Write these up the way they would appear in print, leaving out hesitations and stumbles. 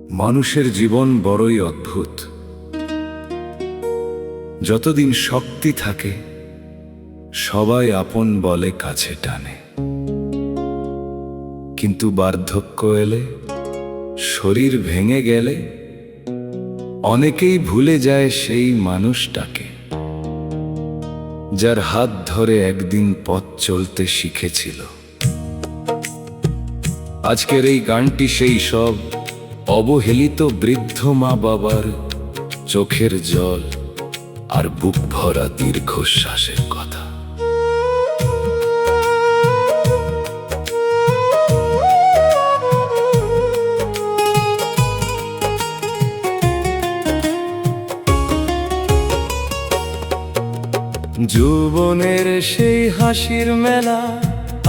মানুষের জীবন বড়ই অদ্ভুত। যতদিন শক্তি থাকে সবাই আপন বলে কাছে টানে, কিন্তু বার্ধক্য এলে, শরীর ভেঙে গেলে অনেকেই ভুলে যায় সেই মানুষটাকে, যার হাত ধরে একদিন পথ চলতে শিখেছিল। আজকের এই গানটি সেই সব অবহেলিত বৃদ্ধ মা বাবার চোখের জল আর বুক ভরা দীর্ঘশ্বাসের কথা। যৌবনের সেই হাসির মেলা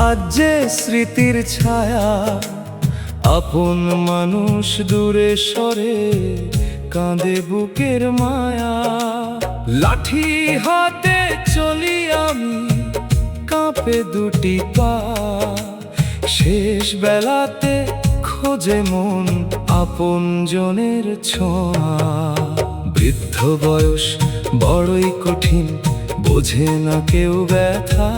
আজ যে স্মৃতির ছায়া, আপন মানুষ দূরে সরে কাঁদে বুকের মায়া। লাঠি হাতে চলি আমি, কাঁপে দুটি পা, শেষ বেলাতে খোঁজে মন আপন জনের ছোঁয়া। বৃদ্ধ বয়স বড়ই কঠিন, বোঝে না কেউ ব্যথা,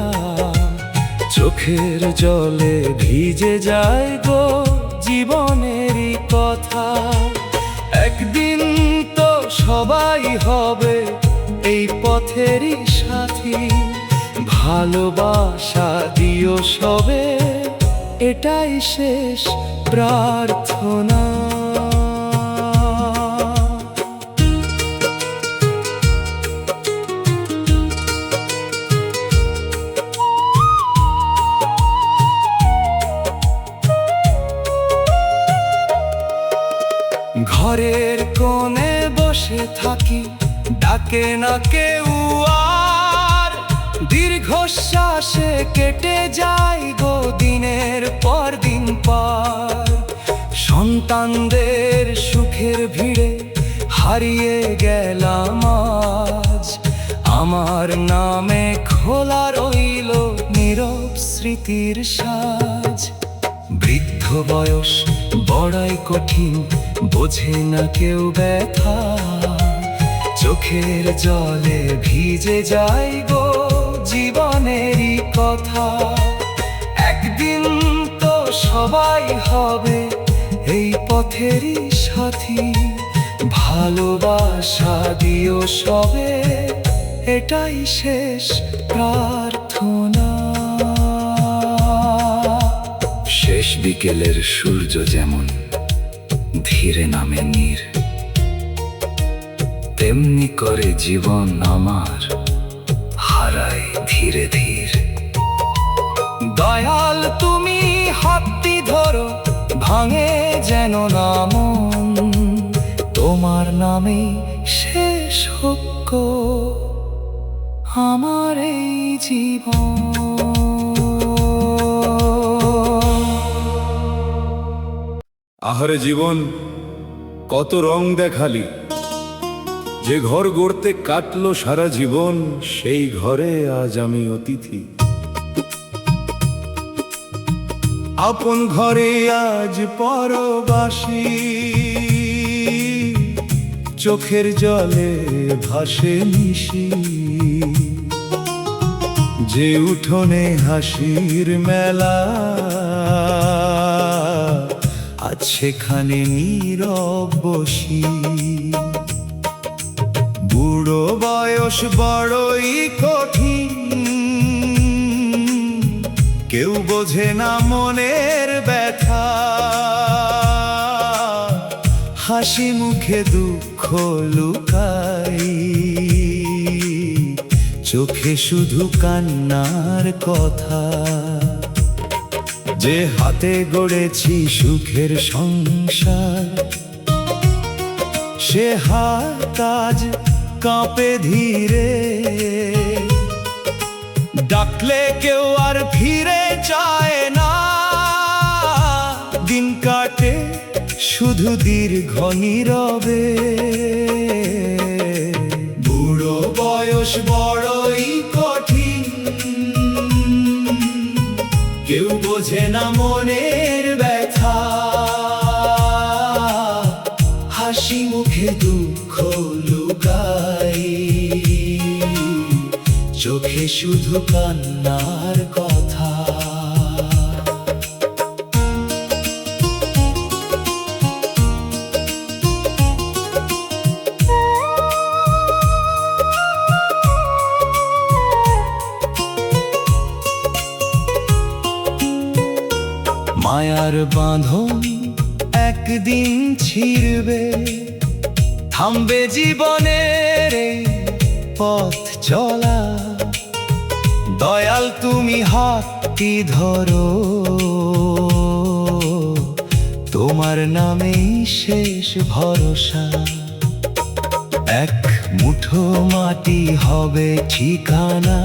চোখের জলে ভিজে যায় গো জীবনেরই কথা। একদিন তো সবাই হবে এই পথেরই সাথী, ভালোবাসা দিও সবে, এটাই শেষ প্রার্থনা। ঘরের কোণে বসে থাকি, ডাকে না কেউ আর, দীর্ঘশ্বাসে কেটে যায় গো দিনের পর দিন পার। সন্তানদের সুখের ভিড়ে হারিয়ে গেলাম আজ, আমার নামে খোলা রইল নীরব স্মৃতির সাজ। বৃদ্ধ বয়স বড়াই কঠিন, বোঝে না কেউ ব্যথা, চোখের জলে ভিজে যায় গো জীবনেরই কথা। একদিন তো সবাই হবে এই পথেরই সাথী, ভালোবাসা দিও সবে, এটাই শেষ প্রার্থনা। শেষ বিকেলের সূর্য যেমন ধীরে নামে নীর, তেমনি করে জীবন আমার হারায় ধীরে ধীরে। দয়াল তুমি হাতটি ধরো, ভাঙে যেন না মন, তোমার নামে শেষ হোক গো আমার এই জীবন। আহারে জীবন, কত রং দেখালি, যে ঘর গড়তে কাটলো সারা জীবন, সেই ঘরে আজ আমি অতিথি। আপন ঘরে আজ পরবাসী, চোখের জলে ভাসে নিশি, যে উঠোনে হাসির মেলা আজ সেখানে নীরব বসি। বুড়ো বয়স বড়ই কঠিন, কেউ বোঝে না মনের ব্যথা, হাসি মুখে দুঃখ লুকাই, চোখে শুধু কান্নার কথা। যে হাতে গড়েছি সুখের সংসার, সে হাত আজ কাঁপে ধীরে, ডাকলে কেউ আর ফিরে চায় না, দিন কাটে শুধু দীর্ঘ নীরবে। বুড়ো বয়স বড়ই কঠিন, কেউ বোঝে না মনের ব্যথা, হাসি মুখে দুঃখ লুকাই, চোখে শুধু কান্নার কথা। মায়ার বাঁধন একদিন ছিড়বে, থামবে জীবনের এই পথ চলা। দয়াল তুমি হাতটি ধরো, তোমার নামেই শেষ ভরসা। এক মুঠো মাটি হবে ঠিকানা,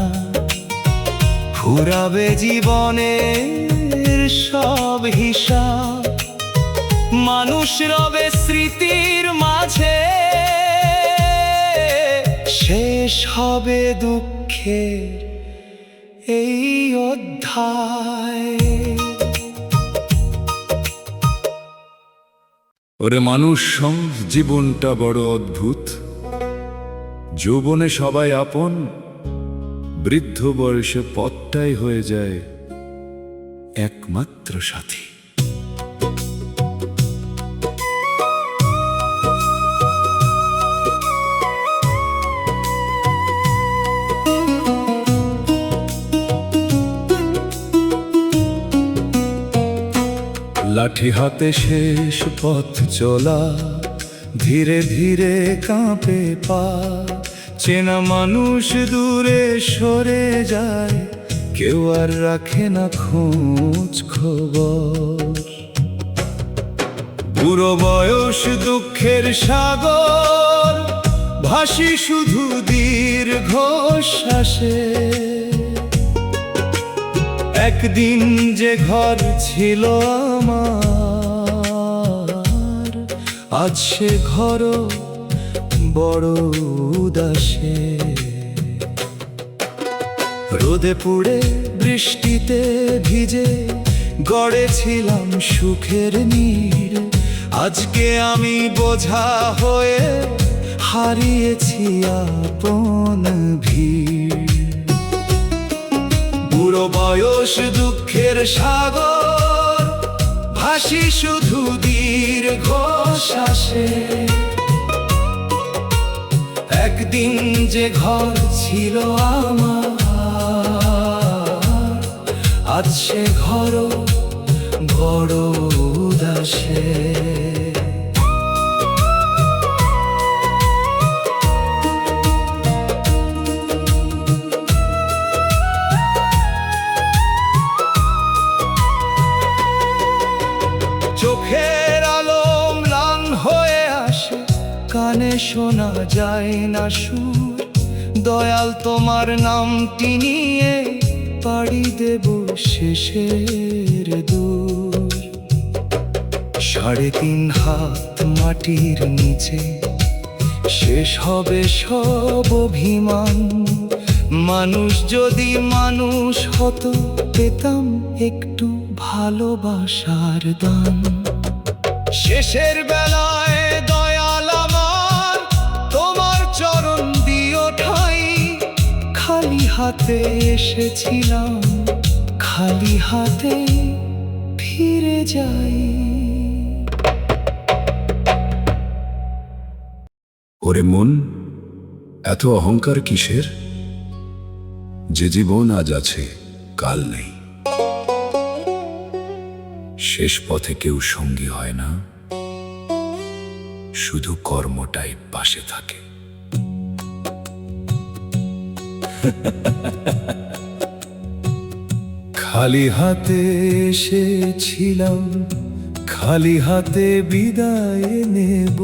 ফুরাবে জীবনের সব হিসাব। মানুষ রবে স্মৃতির মাঝে, শেষ হবে দুঃখের এই অধ্যায়। ওরে মানুষ জীবনটা বড় অদ্ভুত। যৌবনে সবাই আপন, বৃদ্ধ বয়সে পথটাই হয়ে যায় একমাত্র সাথী। লাঠি হাতে শেষ পথ চলা, ধীরে ধীরে কাঁপে পা। চেনা মানুষ দূরে সরে যায়, কেউ আর রাখে না খোঁজ খবর। বুড়ো বয়স দুঃখের সাগর, ভাসি শুধু দীর্ঘ শ্বাসে। একদিন যে ঘর ছিল আমার, আজ সে ঘর বড় উদাসে। রোদে পুড়ে বৃষ্টিতে ভিজে গড়েছিলাম সুখের নীড়। আজকে আমি বোঝা হয়ে হারিয়েছি আপন ভিড়। বুড়ো বয়স দুঃখের সাগর, ভাসি শুধু দীর্ঘ শ্বাসে। একদিন যে ঘর ছিল আমার, আজ সে ঘর বড় উদাসে। চোখের আলো ম্লান হয়ে আসে, কানে শোনা যায় না সুর। দয়াল তোমার নামটি নিয়ে পাড়ি দেব শেষের দূর। 3.5 হাত মাটির নিচে শেষ হবে সব অভিমান। মানুষ যদি মানুষ হতো, পেতাম একটু ভালোবাসার দান। শেষের বেলায় দয়াল আমার, তোমার চরণ দিও ঠাই। খালি হাতে এসেছিলাম, খালি হাতে ফিরে যাই। ওরে মন, এত অহংকার কিসের? যে জীবন আজ আছে কাল নেই। শেষ পথে কেউ সঙ্গী হয় না, শুধু কর্মটাই পাশে থাকে। খালি হাতে এসেছিলাম, খালি হাতে বিদায় নেব।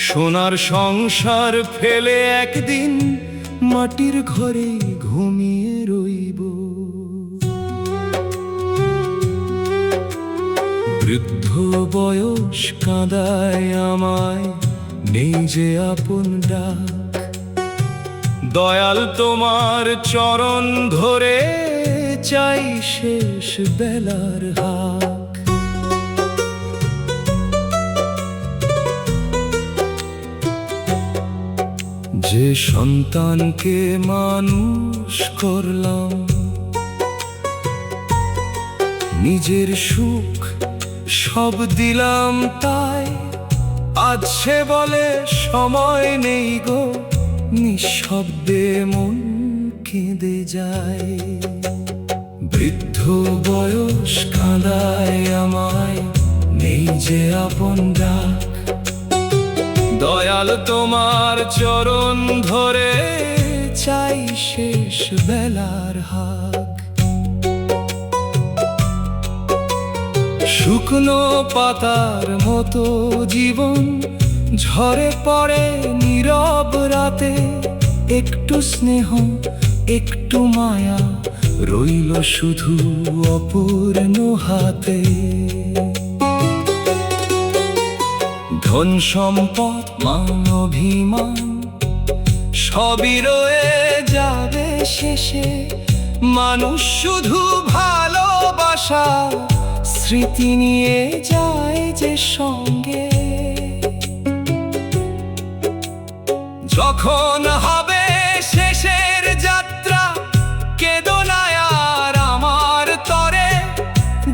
সোনার সংসার ফেলে একদিন মাটির ঘরে ঘুমিয়ে রইব। বৃদ্ধ বয়স কাঁদায় আমায়, নেই যে আপন ডাক। দয়াল তোমার চরণ ধরে চাই শেষ বেলার হাক। যে সন্তানকে মানুষ করলাম, নিজের সুখ সব দিলাম তাই, আজ সে বলে সময় নেই গো, নিঃশব্দে মন কেঁদে যায়। বৃদ্ধ বয়স কাঁদায় আমায়, নেই যে আপন ডাক, দয়াল তোমার চরণ ধরে চাই শেষ বেলার হাক। শুকনো পাতার মতো জীবন ঝরে পড়ে নীরব রাতে, একটু স্নেহ একটু মায়া রইল শুধু অপূর্ণ হাতে। ধন সম্পদ মান অভিমান সবই রয়ে যাবে শেষে, মানুষ শুধু ভালোবাসা স্মৃতি নিয়ে যায় যে সঙ্গে। যখন হবে শেষের যাত্রা, কেঁদো না আর আমার তরে,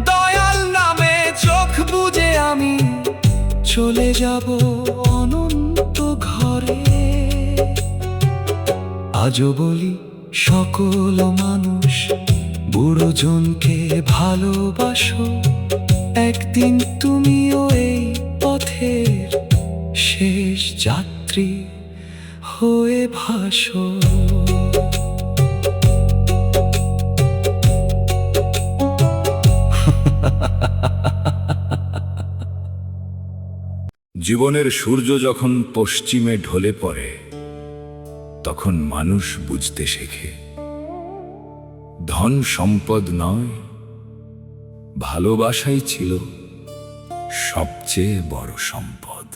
দয়াল নামে চোখ বুজে আমি চলে যাব অনন্ত ঘরে। আজও বলি সকল মানুষ, বুড়োজনকে ভালোবাসো, একদিন তুমিও এই পথের শেষ যাত্রী হয়ে ভাসো। জীবনের সূর্য যখন পশ্চিমে ঢলে পড়ে, তখন মানুষ বুঝতে শেখে ধন সম্পদ নয়, ভালোবাসাই ছিল সবচেয়ে বড় সম্পদ।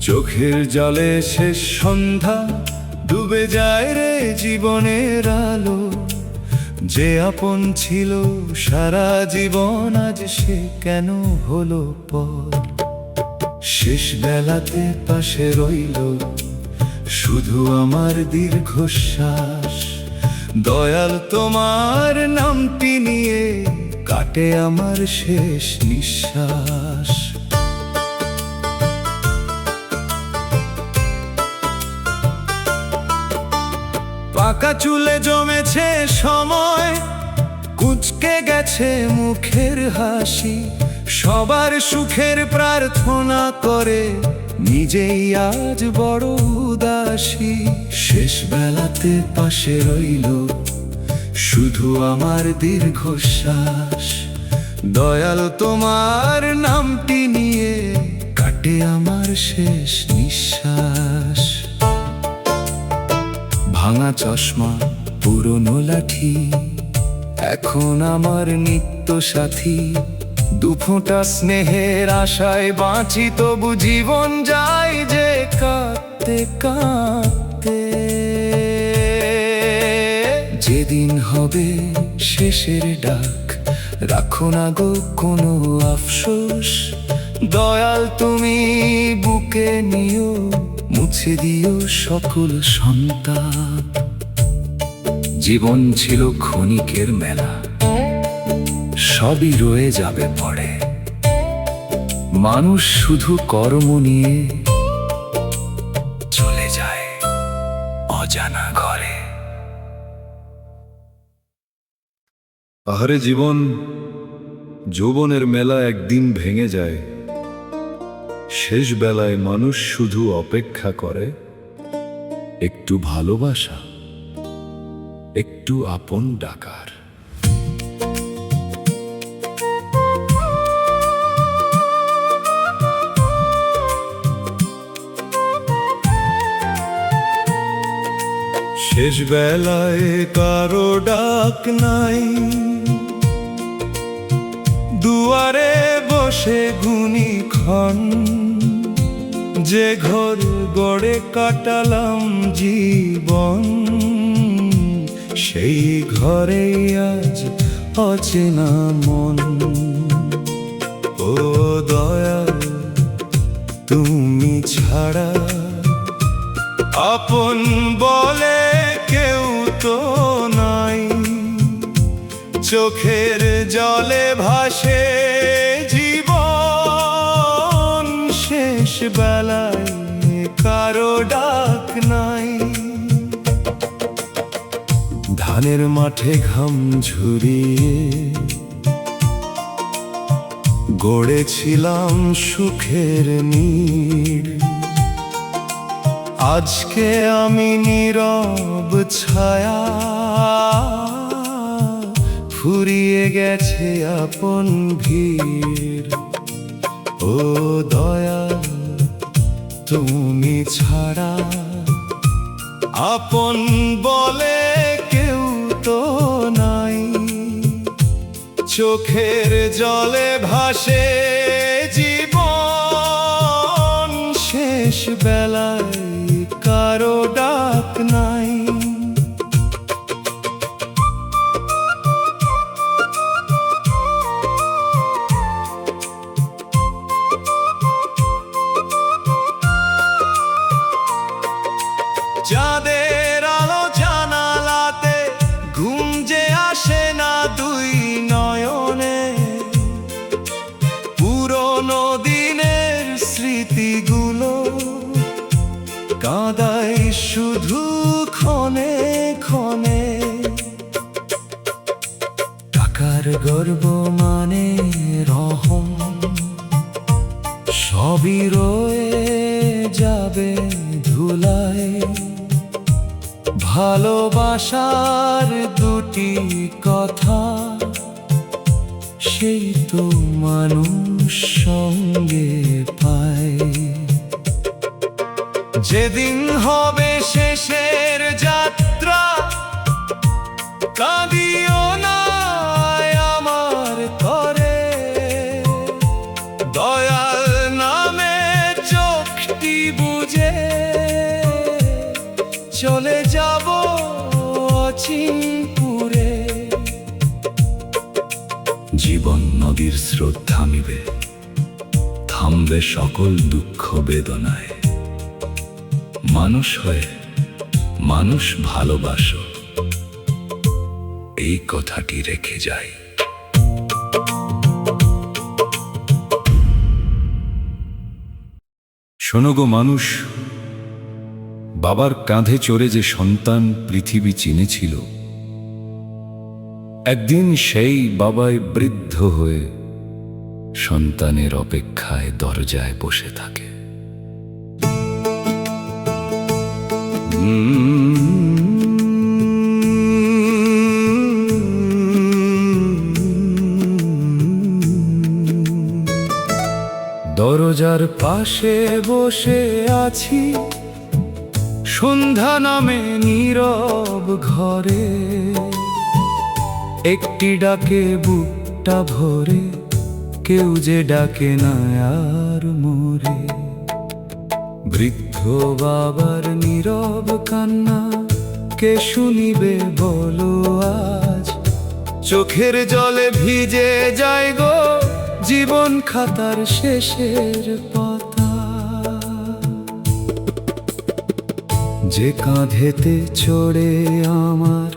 চোখের জলে শেষ সন্ধ্যা, ডুবে যায় রে জীবনের আলো, যে আপন ছিল সারা জীবন আজ সে কেন হলো পর। শেষ বেলাতে পাশে রইল শুধু আমার দীর্ঘশ্বাস, দয়াল তোমার নামটি নিয়ে কাটে আমার শেষ নিঃশ্বাস। পাকা চুলে জমেছে সময়, কুঁচকে গেছে মুখের হাসি, সবার সুখের প্রার্থনা করে নিজেই আজ বড় উদাসী। শেষ বেলাতে পাশে রইল শুধু আমার দীর্ঘশ্বাস, দয়াল তোমার নামটি নিয়ে কাটে আমার শেষ নিঃশ্বাস। ভাঙা চশমা পুরনো লাঠি এখন আমার নিত্য সাথী, দুফোঁটা স্নেহের আশায় বাঁচি, তবু জীবন যায় যে কাঁদতে কাঁদতে। যেদিন হবে শেষের ডাক, রাখো না গো কোনো আফসোস, দয়াল তুমি বুকে নিও, মুছে দিও সকল সন্তাপ। জীবন ছিল ক্ষণিকের মেলা, সবই রয়ে যাবে পরে, মানুষ শুধু কর্ম নিয়ে চলে যায় অজানা ঘরে। আহারে জীবন, যৌবনের মেলা একদিন ভেঙে যায়, শেষ বেলায় মানুষ শুধু অপেক্ষা করে একটু ভালোবাসা, একটু আপন ডাকার। শেষ বেলায় কারো ডাক নাই, দুয়ারে বসে গুনি ক্ষণ, যে ঘর গড়ে কাটালাম জীবন, সেই ঘরে আজ অচেনা মন। ও দয়াল, তুমি ছাড়া আপন বলে কেউ তো নাই। চোখের জলে ভাসে জীবন, শেষ বেলায় কারো ডাক নাই। ধানের মাঠে ঘাম ঝুরিয়ে গড়েছিলাম সুখের নীড়। আজকে আমি নীরব ছায়া, ফুরিয়ে গেছে আপন ভিড়। ও দয়াল, তুমি ছাড়া আপন বলে কেউ তো নাই। চোখের জলে ভাসে জীবন, শেষ বেলায় কারো ডাক নাই। চাঁদের আলো জানালাতে ঘুম যে আসে না দুই নয়নে। পুরনো দিনের স্মৃতিগুলো কাঁদায় শুধু ক্ষণে ক্ষণে। টাকার গর্ব মানে রহম, সবই রয়ে যাবে ধুলায়। ভালোবাসার দুটি কথা, সেই তো মানুষ সঙ্গে পায়। যেদিন হবে শেষের যাত্রা, কাঁদিও না আমার তরে। দয়াল নামে চোখটি বুঝে চলে যাব অচিনপুরে। জীবন নদীর স্রোত থামিবে, থামবে সকল দুঃখ বেদনায়। মানুষ হয়ে মানুষ ভালোবাসো, এই কথাটি রেখে যাই। শোনো গো মানুষ, বাবার কাঁধে চড়ে যে সন্তান পৃথিবী চিনেছিল, একদিন সেই বাবাই বৃদ্ধ হয়ে সন্তানের অপেক্ষায় দরজায় বসে থাকে। দরজার পাশে বসে আছি, সন্ধ্যা নামে নীরব ঘরে। একটি ডাকে বুকটা ভরে, কেউ যে ডাকে না আর মোরে। বৃদ্ধ বাবার নীরব কান্না কে শুনিবে বলো আজ। চোখের জলে ভিজে যায় গো জীবন খাতার শেষের পাতা। যে কাঁধেতে চড়ে আমার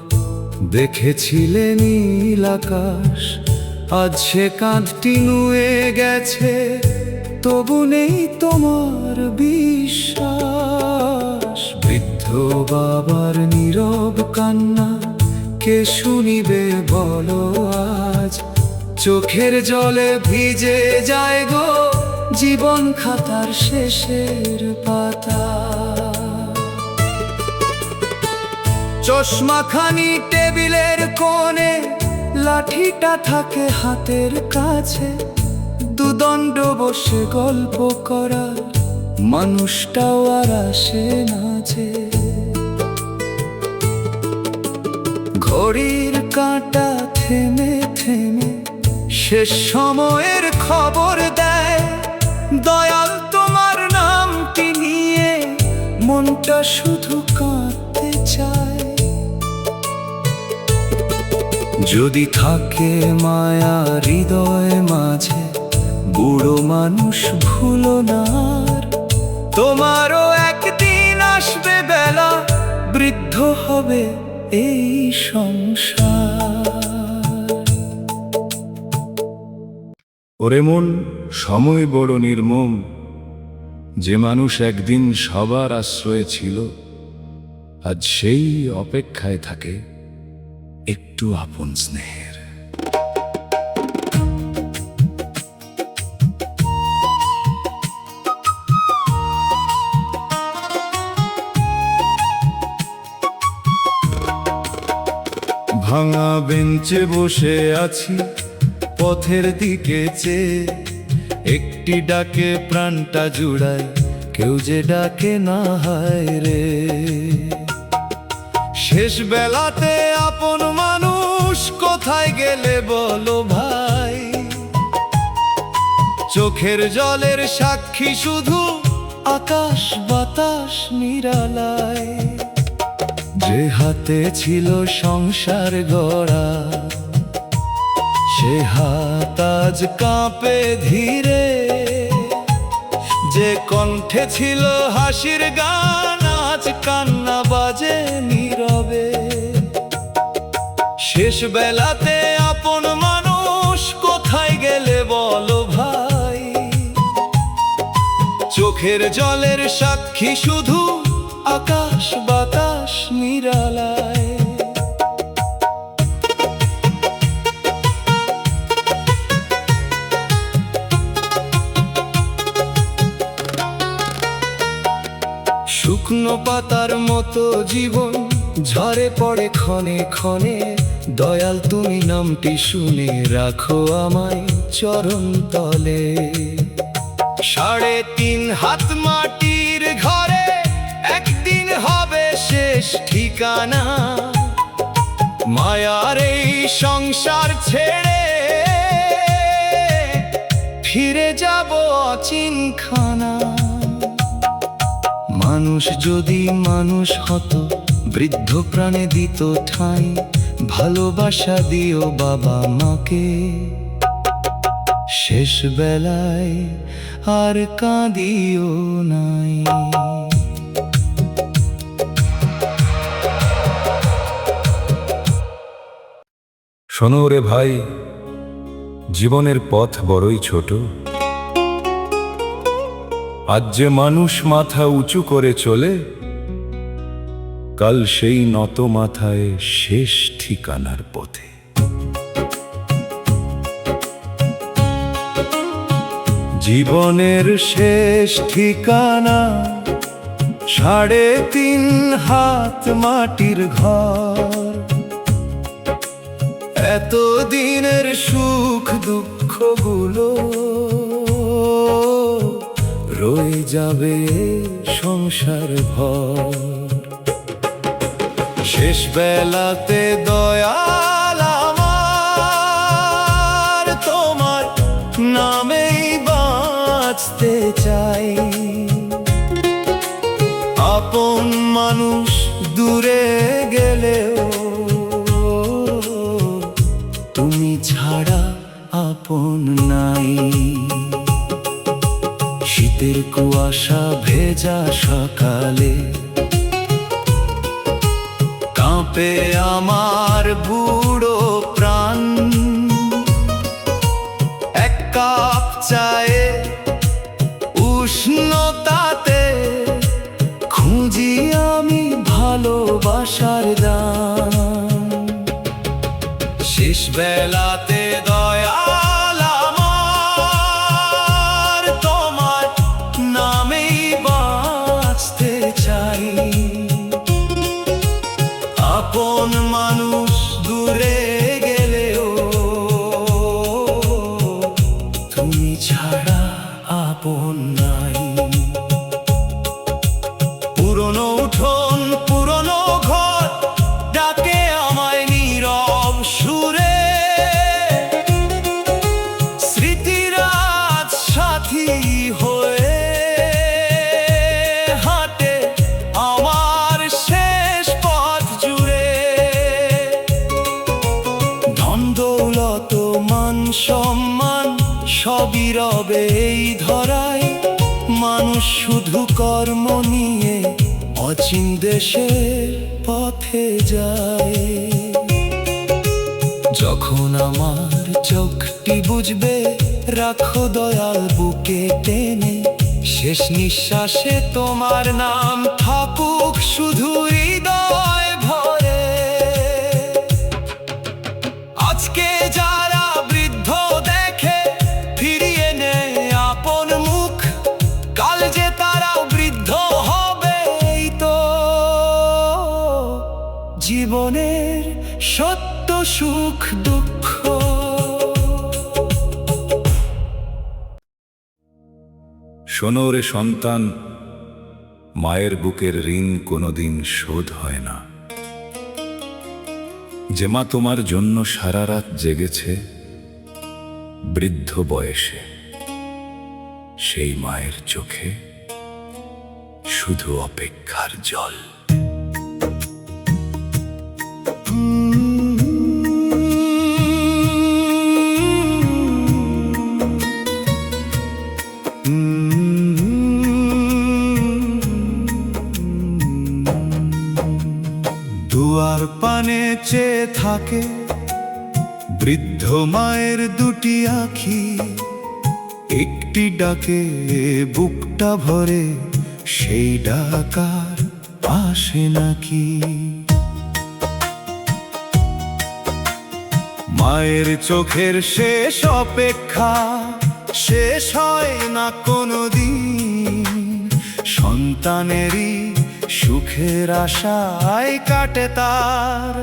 দেখেছিলে নীল আকাশ, আজ সে কাঁধটি নুয়ে গেছে, তবু নেই তোমার বিশ্বাস। বৃদ্ধ বাবার নীরব কান্না কে শুনিবে বলো আজ। চোখের জলে ভিজে যায় গো জীবন খাতার শেষের পাতা। চশমাখানি টেবিলের কোণে, লাঠিটা থাকে হাতের কাছে। দুদণ্ড বসে গল্প করার মানুষটাও আর আসে না যে। ঘড়ির কাঁটা থেমে থেমে শেষ সময়ের খবর দেয়। দয়াল তোমার নামটি নিয়ে মনটা শুধু কাঁদতে চায়। যদি থাকে মায়া হৃদয় মাঝে, বুড়ো মানুষ ভুলো না আর। তোমারও একদিন আসবে বেলা, বৃদ্ধ হবে এই সংসার। ওরে মন, সময় বড় নির্মম, যে মানুষ একদিন সবার আশ্রয়ে ছিল, আজ সেই অপেক্ষায় থাকে একটু আপন স্নেহের। ভাঙা বেঞ্চে বসে আছি পথের দিকে চেয়ে, একটি ডাকে প্রাণটা জুড়ায়, কেউ যে ডাকে না হায় রে। শেষ বেলাতে আপন মানুষ কোথায় গেলে বলো ভাই, চোখের জলের সাক্ষী শুধু আকাশ বাতাস নিরালায়। যে হাতে ছিল সংসার গড়া, সে হাত আজ কাঁপে ধীরে। যে কণ্ঠে ছিল হাসির গান, আজ কান্না বাজে নীরবে। শেষ বেলাতে আপন মানুষ কোথায় গেলে বলো ভাই, চোখের জলের সাক্ষী শুধু আকাশ বাতাস নিরালায়। শুকনো পাতার মতো জীবন ঝরে পড়ে ক্ষণে ক্ষণে, দয়াল তুমি নামটি শুনে রাখো আমায় চরণ তলে। 3.5 হাত মাটির ঘরে একদিন হবে শেষ ঠিকানা, মায়ার এই সংসার ছেড়ে ফিরে যাব অচিনখানা। মানুষ যদি মানুষ হতো, বৃদ্ধ প্রাণে দিত ঠাঁই, ভালোবাসা দিও বাবা মাকে। শেষ বেলায় আর কাঁদিও নাই। শোনো রে ভাই, জীবনের পথ বড়ই ছোট। আজ যে মানুষ মাথা উঁচু করে চলে, কাল সেই নত মাথায় শেষ ঠিকানার পথে। জীবনের শেষ ঠিকানা 3.5 হাত মাটির ঘর। এত দিনের সুখ দুঃখগুলো রয়ে যাবে সংসার ভর। শেষ বেলাতে দয়াল আমার তোমার নামেই বাঁচতে চাই। আপন মানুষ দূরে গেলেও তুমি ছাড়া আপন নাই। শীতের কুয়াশা ভেজা সকালে কাঁপে আমার বুড়ো প্রাণ। এক কাপ চায়ে উষ্ণতাতে খুঁজি আমি ভালোবাসার দান। শেষ বেলাতে দয়াল আমার তোমার নামেই বাঁচতে চাই। আপন মানুষ দূরে গেলেও তুমি ছাড়া আপন নাই। পুরনো উঠোন পুরনো ঘর ডাকে আমায় নীরব সুরে। স্মৃতির আজ সাথী হয়ে হাঁটে আমার শেষ পথ জুড়ে। শুধু কর্ম নিয়ে অচিন দেশের পথে যায়। যখন আমার চোখটি বুঝবে, রাখো দয়াল বুকে টেনে, শেষ নিঃশ্বাসে তোমার নাম থাকুক শুধু হৃদয় ভরে। আজকে যারা বৃদ্ধ দেখে ফিরিয়ে নেয় আপন মুখ, কাল যে তারাও বৃদ্ধ হবে, এই তো জীবনের সত্য সুখ দুঃখ। শোনো রে সন্তান, মায়ের বুকের ঋণ কোনোদিন শোধ হয় না। যে মা তোমার জন্য সারা রাত জেগেছে বৃদ্ধ বয়সে, সেই মায়ের চোখে শুধু অপেক্ষার জল। দুয়ার পানে চেয়ে থাকে বৃদ্ধ মায়ের দুটি আঁখি, একটি ডাকে বুকটা ভরে, সেই ডাকার আসে নাকি। মায়ের চোখের শেষ অপেক্ষা শেষ হয় না কোনোদিন, সন্তানেরই সুখের আশায় কাটে তার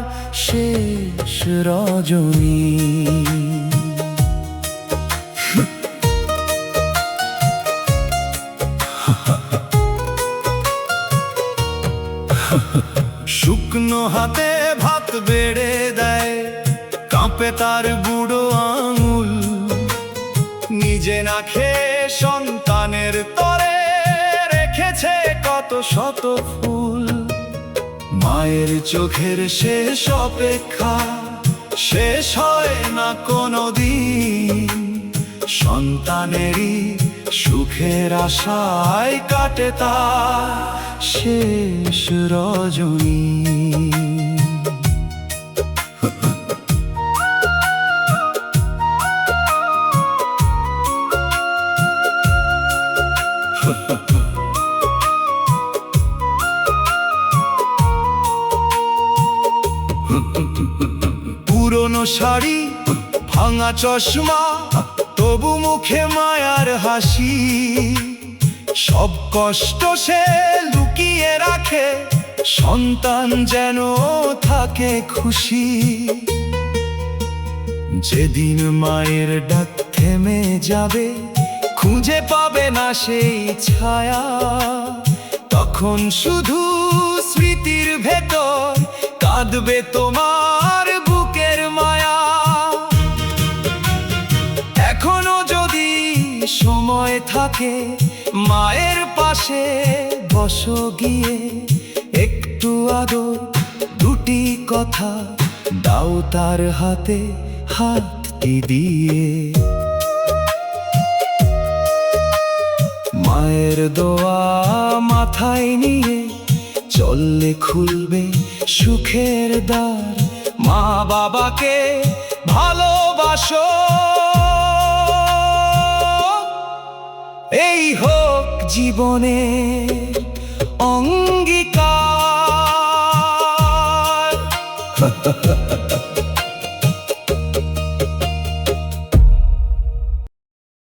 শেষ রজনী। শুকনো হাতে ভাত বেড়ে দেয়, কাঁপে তার বুড়ো আঙুল, নিজে না খেয়ে সন্তানের তরে রেখেছে কত শত ফুল। মায়ের চোখের শেষ অপেক্ষা শেষ হয় না কোনোদিন, সন্তানেরই সুখের আশায় কাটে তার শেষ রজনী। পুরনো শাড়ি ভাঙা চশমা, তবু মুখে মায়ার হাসি, সব কষ্ট সে লুকিয়ে রাখে, সন্তান যেন থাকে খুশি। যেদিন মায়ের ডাক থেমে যাবে, খুঁজে পাবে না সেই ছায়া, তখন শুধু স্মৃতির ভেতর কাঁদবে তোমার বুকের মায়া। এখনো যদি সময় থাকে, মায়ের পাশে বসো গিয়ে, একটু আদর দুটি কথা দাও তার হাতে হাতটি দিয়ে। মায়ের দোয়া মাথায় নিয়ে চললে খুলবে সুখের দ্বার। মা বাবাকে ভালোবাসো, এই হোক জীবনের অঙ্গীকার।